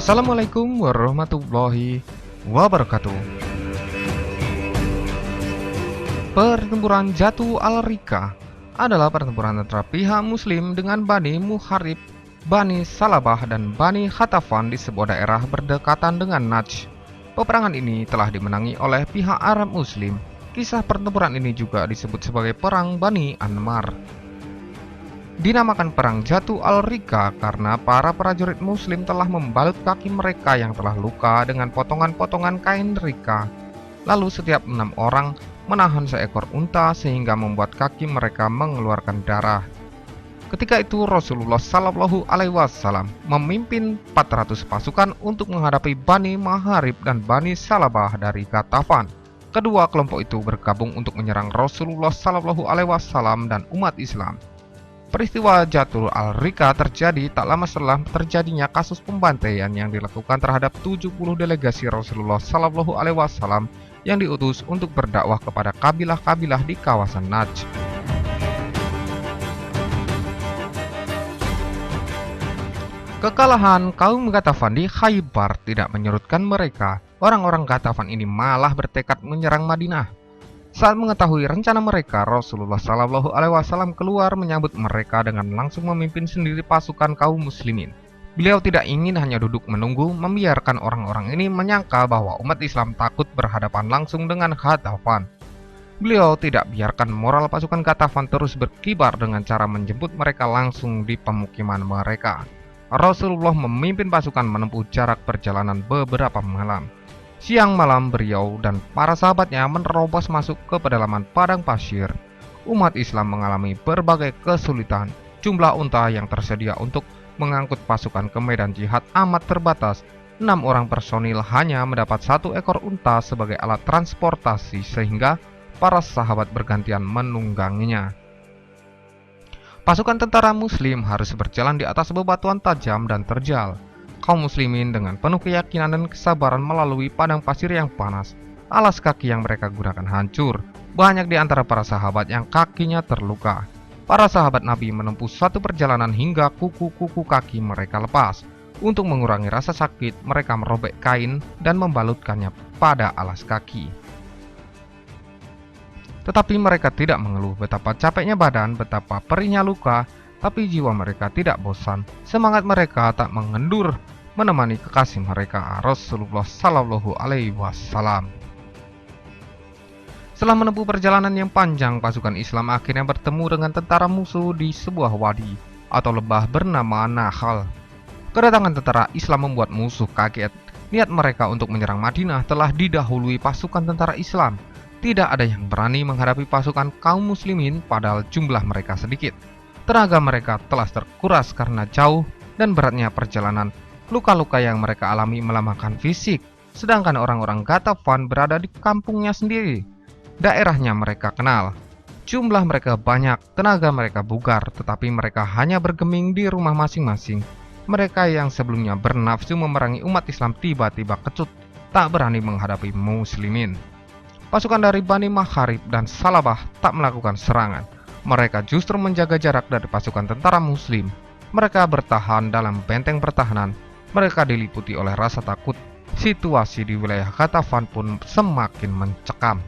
Assalamualaikum warahmatullahi wabarakatuh. Pertempuran Jatu al-Rika adalah pertempuran antara pihak Muslim dengan Bani Muharib, Bani Salabah, dan Bani Khatafan di sebuah daerah berdekatan dengan Najd. Peperangan ini telah dimenangi oleh pihak Arab Muslim. Kisah pertempuran ini juga disebut sebagai Perang Bani Anmar. Dinamakan Perang Jatu al-Rika karena para prajurit Muslim telah membalut kaki mereka yang telah luka dengan potongan-potongan kain rika. Lalu setiap 6 orang menahan seekor unta sehingga membuat kaki mereka mengeluarkan darah. Ketika itu Rasulullah Shallallahu Alaihi Wasallam memimpin 400 pasukan untuk menghadapi Bani Muharib dan Bani Salabah dari Ghatafan. Kedua kelompok itu bergabung untuk menyerang Rasulullah Shallallahu Alaihi Wasallam dan umat Islam. Peristiwa Jatu al-Rika terjadi tak lama setelah terjadinya kasus pembantaian yang dilakukan terhadap 70 delegasi Rasulullah Shallallahu Alaihi Wasallam yang diutus untuk berdakwah kepada kabilah-kabilah di kawasan Najd. Kekalahan kaum Ghatafan di Khaybar tidak menyurutkan mereka. Orang-orang Ghatafan ini malah bertekad menyerang Madinah. Saat mengetahui rencana mereka, Rasulullah Shallallahu Alaihi Wasallam keluar menyambut mereka dengan langsung memimpin sendiri pasukan kaum muslimin. Beliau tidak ingin hanya duduk menunggu, membiarkan orang-orang ini menyangka bahwa umat Islam takut berhadapan langsung dengan Ghatafan. Beliau tidak biarkan moral pasukan Ghatafan terus berkibar dengan cara menjemput mereka langsung di pemukiman mereka. Rasulullah memimpin pasukan menempuh jarak perjalanan beberapa malam. Siang malam beliau dan para sahabatnya menerobos masuk ke pedalaman padang pasir. Umat Islam mengalami berbagai kesulitan. Jumlah unta yang tersedia untuk mengangkut pasukan ke medan jihad amat terbatas. 6 orang personil hanya mendapat 1 ekor unta sebagai alat transportasi sehingga para sahabat bergantian menungganginya. Pasukan tentara Muslim harus berjalan di atas bebatuan tajam dan terjal. Kaum muslimin dengan penuh keyakinan dan kesabaran melalui padang pasir yang panas. Alas kaki yang mereka gunakan hancur. Banyak di antara para sahabat yang kakinya terluka. Para sahabat Nabi menempuh suatu perjalanan hingga kuku-kuku kaki mereka lepas. Untuk mengurangi rasa sakit, mereka merobek kain dan membalutkannya pada alas kaki. Tetapi mereka tidak mengeluh betapa capeknya badan, betapa perihnya luka, tapi jiwa mereka tidak bosan. Semangat mereka tak mengendur menemani kekasih mereka Rasulullah Shallallahu Alaihi Wasallam. Setelah menempuh perjalanan yang panjang, pasukan Islam akhirnya bertemu dengan tentara musuh di sebuah wadi atau lembah bernama Nahal. Kedatangan tentara Islam membuat musuh kaget. Niat mereka untuk menyerang Madinah telah didahului pasukan tentara Islam. Tidak ada yang berani menghadapi pasukan kaum muslimin padahal jumlah mereka sedikit. Tenaga mereka telah terkuras karena jauh dan beratnya perjalanan. Luka-luka yang mereka alami melemahkan fisik, sedangkan orang-orang Ghatafan berada di kampungnya sendiri. Daerahnya mereka kenal. Jumlah mereka banyak, tenaga mereka bugar, tetapi mereka hanya bergeming di rumah masing-masing. Mereka yang sebelumnya bernafsu memerangi umat Islam tiba-tiba kecut, tak berani menghadapi muslimin. Pasukan dari Bani Muharib dan Salabah tak melakukan serangan. Mereka justru menjaga jarak dari pasukan tentara Muslim. Mereka bertahan dalam benteng pertahanan. Mereka diliputi oleh rasa takut. Situasi di wilayah Ghatafan pun semakin mencekam.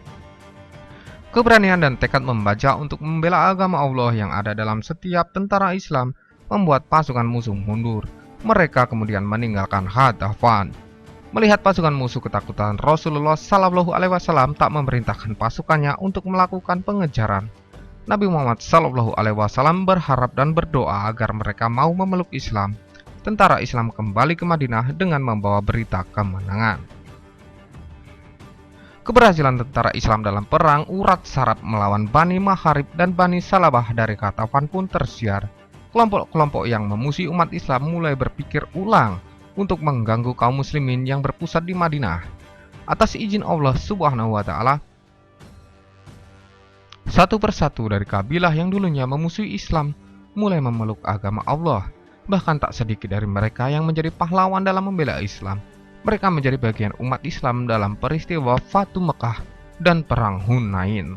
Keberanian dan tekad membaca untuk membela agama Allah yang ada dalam setiap tentara Islam membuat pasukan musuh mundur. Mereka kemudian meninggalkan Ghatafan. Melihat pasukan musuh ketakutan, Rasulullah Shallallahu Alaihi Wasallam tak memerintahkan pasukannya untuk melakukan pengejaran. Nabi Muhammad Shallallahu Alaihi Wasallam berharap dan berdoa agar mereka mau memeluk Islam. Tentara Islam kembali ke Madinah dengan membawa berita kemenangan. Keberhasilan tentara Islam dalam perang urat sarap melawan Bani Muharib dan Bani Salabah dari Ghatafan pun tersiar. Kelompok-kelompok yang memusuhi umat Islam mulai berpikir ulang untuk mengganggu kaum muslimin yang berpusat di Madinah. Atas izin Allah Subhanahu wa Ta'ala, satu persatu dari kabilah yang dulunya memusuhi Islam mulai memeluk agama Allah. Bahkan tak sedikit dari mereka yang menjadi pahlawan dalam membela Islam. Mereka menjadi bagian umat Islam dalam peristiwa Fatu Mekah dan Perang Hunain.